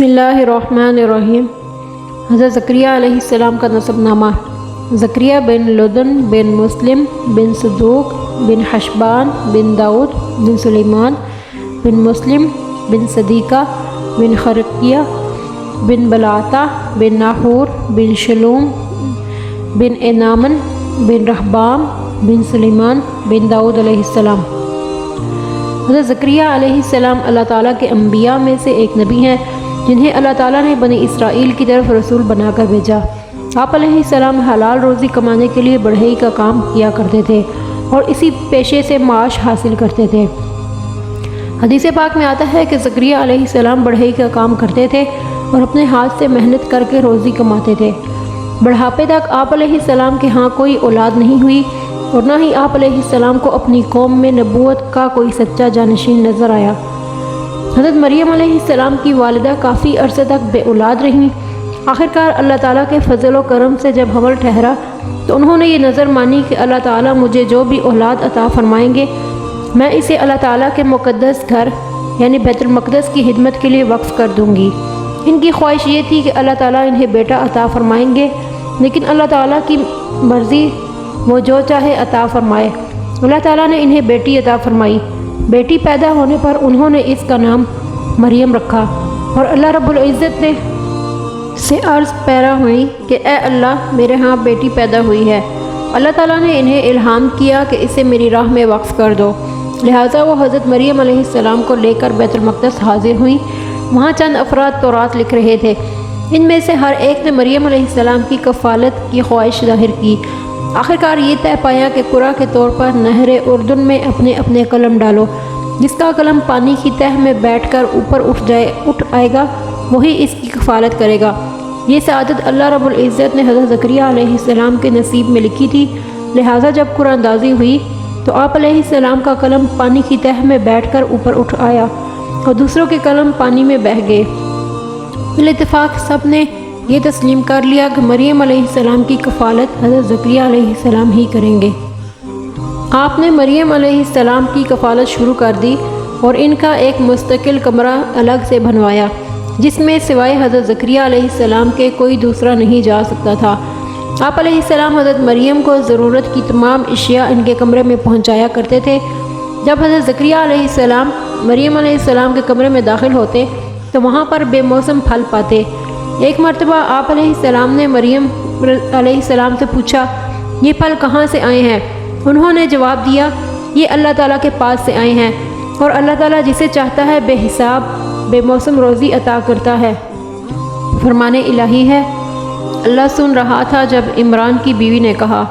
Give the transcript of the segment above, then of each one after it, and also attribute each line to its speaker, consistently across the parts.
Speaker 1: بسم اللہ الرحمن الرحیم۔ حضرت زکریا علیہ السلام کا نسب نامہ۔ زکریا بن لدن بن مسلم بن صدوق بن حشبان بن داؤد بن سلیمان بن مسلم بن صدیقہ بن خرقیہ بن بلعتہ بن ناحور بن شلوم بن انامن بن رحبام بن سلیمان بن داؤد علیہ السلام۔ حضرت زکریا علیہ السلام اللہ تعالیٰ کے انبیاء میں سے ایک نبی ہیں جنہیں اللہ تعالیٰ نے بنی اسرائیل کی طرف رسول بنا کر بھیجا۔ آپ علیہ السلام حلال روزی کمانے کے لیے بڑھئی کا کام کیا کرتے تھے اور اسی پیشے سے معاش حاصل کرتے تھے۔ حدیث پاک میں آتا ہے کہ زکریا علیہ السلام بڑھئی کا کام کرتے تھے اور اپنے ہاتھ سے محنت کر کے روزی کماتے تھے۔ بڑھاپے تک آپ علیہ السلام کے ہاں کوئی اولاد نہیں ہوئی اور نہ ہی آپ علیہ السلام کو اپنی قوم میں نبوت کا کوئی سچا جانشین نظر آیا۔ حضرت مریم علیہ السلام کی والدہ کافی عرصے تک بے اولاد رہیں۔ آخرکار اللہ تعالیٰ کے فضل و کرم سے جب حمل ٹھہرا تو انہوں نے یہ نظر مانی کہ اللہ تعالیٰ مجھے جو بھی اولاد عطا فرمائیں گے میں اسے اللہ تعالیٰ کے مقدس گھر یعنی بیت المقدس کی خدمت کے لیے وقف کر دوں گی۔ ان کی خواہش یہ تھی کہ اللہ تعالیٰ انہیں بیٹا عطا فرمائیں گے، لیکن اللہ تعالیٰ کی مرضی وہ جو چاہے عطا فرمائے۔ اللہ تعالیٰ نے انہیں بیٹی عطا فرمائی۔ بیٹی پیدا ہونے پر انہوں نے اس کا نام مریم رکھا اور اللہ رب العزت نے سے عرض پیرا ہوئی کہ اے اللہ میرے ہاں بیٹی پیدا ہوئی ہے۔ اللہ تعالیٰ نے انہیں الہام کیا کہ اسے میری راہ میں وقف کر دو، لہٰذا وہ حضرت مریم علیہ السلام کو لے کر بیت المقدس حاضر ہوئیں۔ وہاں چند افراد تورات لکھ رہے تھے۔ ان میں سے ہر ایک نے مریم علیہ السلام کی کفالت کی خواہش ظاہر کی۔ آخرکار یہ طے پایا کہ قرعہ کے طور پر نہر اردن میں اپنے اپنے قلم ڈالو، جس کا قلم پانی کی تہ میں بیٹھ کر اوپر اٹھ آئے گا وہی اس کی کفالت کرے گا۔ یہ سعادت اللہ رب العزت نے حضرت زکریا علیہ السلام کے نصیب میں لکھی تھی، لہٰذا جب قرآن اندازی ہوئی تو آپ علیہ السلام کا قلم پانی کی تہ میں بیٹھ کر اوپر اٹھ آیا اور دوسروں کے قلم پانی میں بہہ گئے۔ بالاتفاق سب نے یہ تسلیم کر لیا کہ مریم علیہ السلام کی کفالت حضرت زکریا علیہ السلام ہی کریں گے۔ آپ نے مریم علیہ السلام کی کفالت شروع کر دی اور ان کا ایک مستقل کمرہ الگ سے بنوایا جس میں سوائے حضرت زکریا علیہ السلام کے کوئی دوسرا نہیں جا سکتا تھا۔ آپ علیہ السلام حضرت مریم کو ضرورت کی تمام اشیاء ان کے کمرے میں پہنچایا کرتے تھے۔ جب حضرت زکریا علیہ السلام مریم علیہ السلام کے کمرے میں داخل ہوتے تو وہاں پر بے موسم پھل پاتے۔ ایک مرتبہ آپ علیہ السلام نے مریم علیہ السلام سے پوچھا یہ پھل کہاں سے آئے ہیں؟ انہوں نے جواب دیا یہ اللہ تعالیٰ کے پاس سے آئے ہیں اور اللہ تعالیٰ جسے چاہتا ہے بے حساب بے موسم روزی عطا کرتا ہے۔ فرمان الہی ہے، اللہ سن رہا تھا جب عمران کی بیوی نے کہا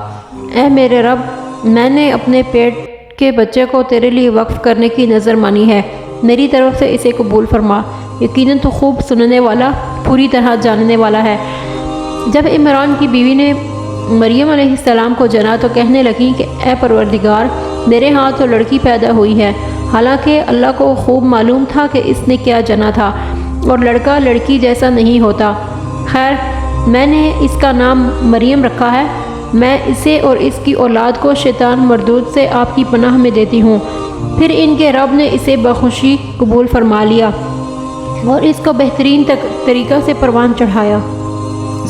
Speaker 1: اے میرے رب میں نے اپنے پیٹ کے بچے کو تیرے لیے وقف کرنے کی نظر مانی ہے، میری طرف سے اسے قبول فرما، یقیناً تو خوب سننے والا پوری طرح جاننے والا ہے۔ جب عمران کی بیوی نے مریم علیہ السلام کو جنا تو کہنے لگی کہ اے پروردگار میرے ہاں تو لڑکی پیدا ہوئی ہے، حالانکہ اللہ کو خوب معلوم تھا کہ اس نے کیا جنا تھا اور لڑکا لڑکی جیسا نہیں ہوتا۔ خیر میں نے اس کا نام مریم رکھا ہے، میں اسے اور اس کی اولاد کو شیطان مردود سے آپ کی پناہ میں دیتی ہوں۔ پھر ان کے رب نے اسے بخوشی قبول فرما لیا اور اس کو بہترین طریقہ سے پروان چڑھایا۔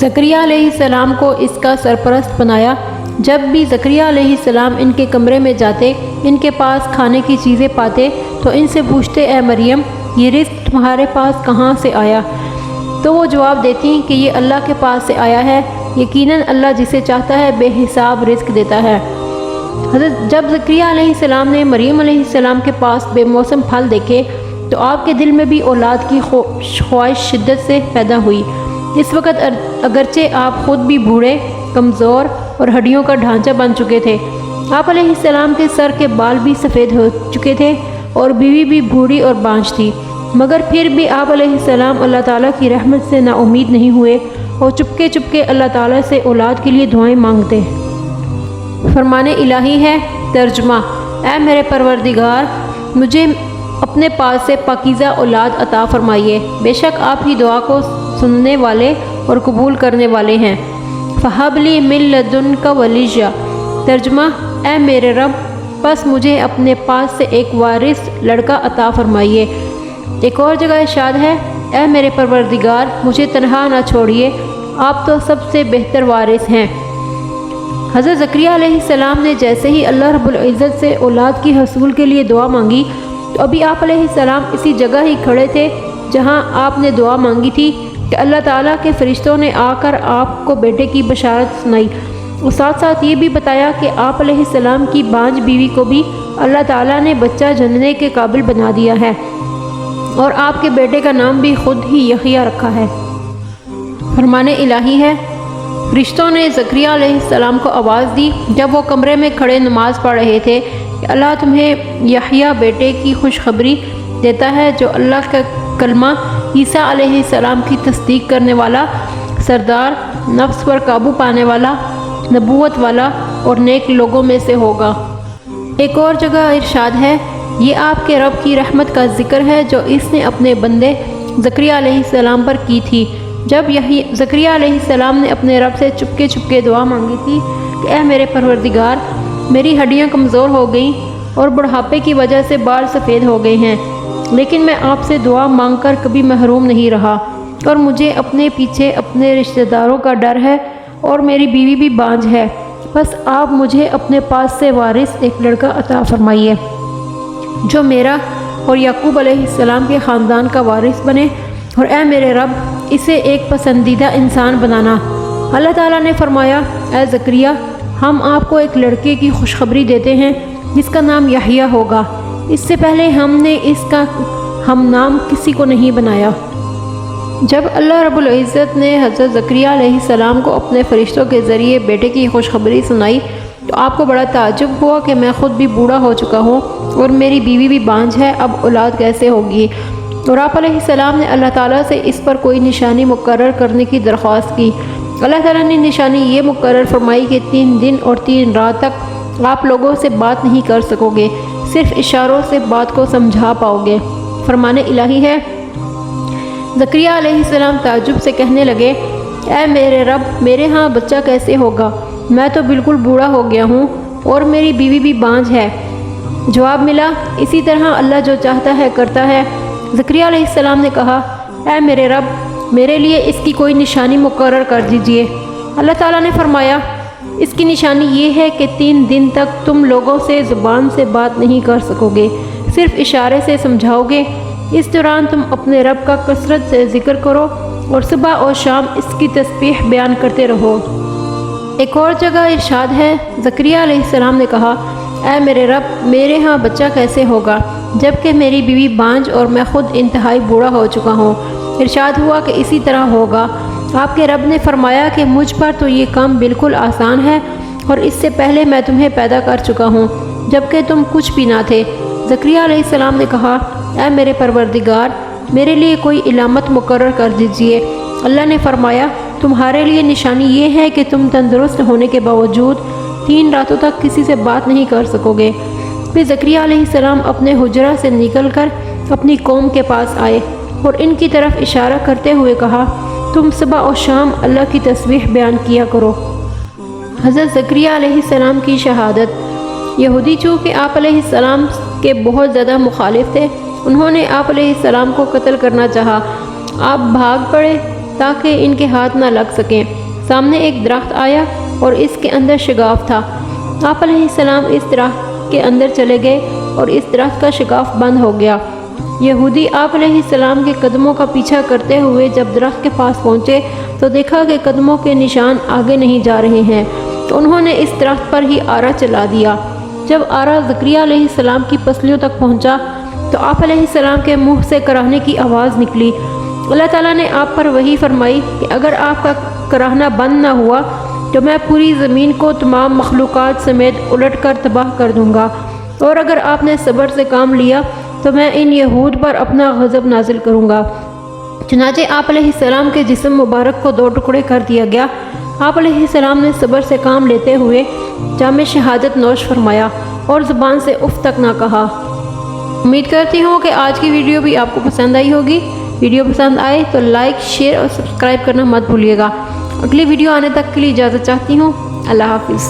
Speaker 1: زکریا علیہ السلام کو اس کا سرپرست بنایا۔ جب بھی زکریا علیہ السلام ان کے کمرے میں جاتے ان کے پاس کھانے کی چیزیں پاتے تو ان سے پوچھتے اے مریم یہ رزق تمہارے پاس کہاں سے آیا؟ تو وہ جواب دیتی کہ یہ اللہ کے پاس سے آیا ہے، یقیناً اللہ جسے چاہتا ہے بے حساب رزق دیتا ہے۔ حضرت جب زکریا علیہ السلام نے مریم علیہ السلام کے پاس بے موسم پھل دیکھے تو آپ کے دل میں بھی اولاد کی خواہش شدت سے پیدا ہوئی۔ اس وقت اگرچہ آپ خود بھی بوڑھے کمزور اور ہڈیوں کا ڈھانچہ بن چکے تھے، آپ علیہ السلام کے سر کے بال بھی سفید ہو چکے تھے اور بیوی بھی بوڑھی اور بانجھ تھی، مگر پھر بھی آپ علیہ السلام اللہ تعالیٰ کی رحمت سے نا امید نہیں ہوئے اور چپکے چپکے اللہ تعالیٰ سے اولاد کے لیے دعائیں مانگتے۔ فرمان الہی ہے، ترجمہ اے میرے پروردگار مجھے اپنے پاس سے پاکیزہ اولاد عطا فرمائیے، بے شک آپ ہی دعا کو سننے والے اور قبول کرنے والے ہیں۔ فہب لی من لدنک ولیہ، ترجمہ اے میرے رب بس مجھے اپنے پاس سے ایک وارث لڑکا عطا فرمائیے۔ ایک اور جگہ ارشاد ہے اے میرے پروردگار مجھے تنہا نہ چھوڑیے، آپ تو سب سے بہتر وارث ہیں۔ حضرت زکریہ علیہ السلام نے جیسے ہی اللہ رب العزت سے اولاد کی حصول کے لیے دعا مانگی تو ابھی آپ علیہ السلام اسی جگہ ہی کھڑے تھے جہاں آپ نے دعا مانگی تھی کہ اللہ تعالیٰ کے فرشتوں نے آ کر آپ کو بیٹے کی بشارت سنائی، اور ساتھ ساتھ یہ بھی بتایا کہ آپ علیہ السلام کی بانجھ بیوی کو بھی اللہ تعالیٰ نے بچہ جننے کے قابل بنا دیا ہے، اور آپ کے بیٹے کا نام بھی خود ہی یحییٰ رکھا ہے۔ فرمان الہی ہے، فرشتوں نے زکریہ علیہ السلام کو آواز دی جب وہ کمرے میں کھڑے نماز پڑھ رہے تھے کہ اللہ تمہیں یحییٰ بیٹے کی خوشخبری دیتا ہے جو اللہ کا کلمہ عیسیٰ علیہ السلام کی تصدیق کرنے والا، سردار، نفس پر قابو پانے والا، نبوت والا اور نیک لوگوں میں سے ہوگا۔ ایک اور جگہ ارشاد ہے، یہ آپ کے رب کی رحمت کا ذکر ہے جو اس نے اپنے بندے زکریہ علیہ السلام پر کی تھی جب زکریہ علیہ السلام نے اپنے رب سے چپکے دعا مانگی تھی کہ اے میرے پروردگار میری ہڈیاں کمزور ہو گئیں اور بڑھاپے کی وجہ سے بال سفید ہو گئے ہیں، لیکن میں آپ سے دعا مانگ کر کبھی محروم نہیں رہا، اور مجھے اپنے پیچھے اپنے رشتہ داروں کا ڈر ہے اور میری بیوی بھی بانجھ ہے، بس آپ مجھے اپنے پاس سے وارث ایک لڑکا عطا فرمائیے جو میرا اور یعقوب علیہ السلام کے خاندان کا وارث بنے، اور اے میرے رب اسے ایک پسندیدہ انسان بنانا۔ اللہ تعالیٰ نے فرمایا، اے زکریہ ہم آپ کو ایک لڑکے کی خوشخبری دیتے ہیں جس کا نام یحییٰ ہوگا، اس سے پہلے ہم نے اس کا ہم نام کسی کو نہیں بنایا۔ جب اللہ رب العزت نے حضرت زکریہ علیہ السلام کو اپنے فرشتوں کے ذریعے بیٹے کی خوشخبری سنائی تو آپ کو بڑا تعجب ہوا کہ میں خود بھی بوڑھا ہو چکا ہوں اور میری بیوی بھی بانجھ ہے، اب اولاد کیسے ہوگی؟ اور آپ علیہ السلام نے اللہ تعالیٰ سے اس پر کوئی نشانی مقرر کرنے کی درخواست کی۔ اللہ تعالیٰ نے نشانی یہ مقرر فرمائی کہ 3 دن اور 3 رات تک آپ لوگوں سے بات نہیں کر سکو گے، صرف اشاروں سے بات کو سمجھا پاؤ گے۔ فرمان الہی ہے، زکریہ علیہ السلام تعجب سے کہنے لگے، اے میرے رب میرے ہاں بچہ کیسے ہوگا؟ میں تو بالکل بوڑھا ہو گیا ہوں اور میری بیوی بھی بانجھ ہے۔ جواب ملا، اسی طرح اللہ جو چاہتا ہے کرتا ہے۔ زکریہ علیہ السلام نے کہا، اے میرے رب میرے لیے اس کی کوئی نشانی مقرر کر دیجئے۔ اللہ تعالیٰ نے فرمایا، اس کی نشانی یہ ہے کہ 3 دن تک تم لوگوں سے زبان سے بات نہیں کر سکو گے، صرف اشارے سے سمجھاؤ گے۔ اس دوران تم اپنے رب کا کثرت سے ذکر کرو اور صبح اور شام اس کی تسبیح بیان کرتے رہو۔ ایک اور جگہ ارشاد ہے، زکریہ علیہ السلام نے کہا، اے میرے رب میرے ہاں بچہ کیسے ہوگا جبکہ میری بیوی بانجھ اور میں خود انتہائی بوڑھا ہو چکا ہوں؟ ارشاد ہوا کہ اسی طرح ہوگا۔ آپ کے رب نے فرمایا کہ مجھ پر تو یہ کام بالکل آسان ہے، اور اس سے پہلے میں تمہیں پیدا کر چکا ہوں جبکہ تم کچھ بھی نہ تھے۔ زکریہ علیہ السلام نے کہا، اے میرے پروردگار میرے لیے کوئی علامت مقرر کر دیجئے۔ اللہ نے فرمایا، تمہارے لیے نشانی یہ ہے کہ تم تندرست ہونے کے باوجود 3 راتوں تک کسی سے بات نہیں کر سکو گے۔ پھر زکریہ علیہ السلام اپنے حجرہ سے نکل کر اپنی قوم کے پاس آئے اور ان کی طرف اشارہ کرتے ہوئے کہا، تم صبح اور شام اللہ کی تسبیح بیان کیا کرو۔ حضرت زکریہ علیہ السلام کی شہادت۔ یہودی چونکہ آپ علیہ السلام کے بہت زیادہ مخالف تھے، انہوں نے آپ علیہ السلام کو قتل کرنا چاہا۔ آپ بھاگ پڑے تاکہ ان کے ہاتھ نہ لگ سکیں۔ سامنے ایک درخت آیا اور اس کے اندر شگاف تھا۔ آپ علیہ السلام اس درخت کے اندر چلے گئے اور اس درخت کا شگاف بند ہو گیا۔ یہودی آپ علیہ السلام کے قدموں کا پیچھا کرتے ہوئے جب درخت کے پاس پہنچے تو دیکھا کہ قدموں کے نشان آگے نہیں جا رہے ہیں، تو انہوں نے اس درخت پر ہی آرا چلا دیا۔ جب آرا زکریہ علیہ السلام کی پسلیوں تک پہنچا تو آپ علیہ السلام کے منہ سے کراہنے کی آواز نکلی۔ اللہ تعالیٰ نے آپ پر وحی فرمائی کہ اگر آپ کا کراہنا بند نہ ہوا تو میں پوری زمین کو تمام مخلوقات سمیت الٹ کر تباہ کر دوں گا، اور اگر آپ نے صبر سے کام لیا تو میں ان یہود پر اپنا غضب نازل کروں گا۔ چنانچہ آپ علیہ السلام کے جسم مبارک کو 2 ٹکڑے کر دیا گیا۔ آپ علیہ السلام نے صبر سے کام لیتے ہوئے جام شہادت نوش فرمایا اور زبان سے اف تک نہ کہا۔ امید کرتی ہوں کہ آج کی ویڈیو بھی آپ کو پسند آئی ہوگی۔ ویڈیو پسند آئے تو لائک، شیئر اور سبسکرائب کرنا مت بھولیے گا۔ اگلی ویڈیو آنے تک کے لیے اجازت چاہتی ہوں۔ اللہ حافظ۔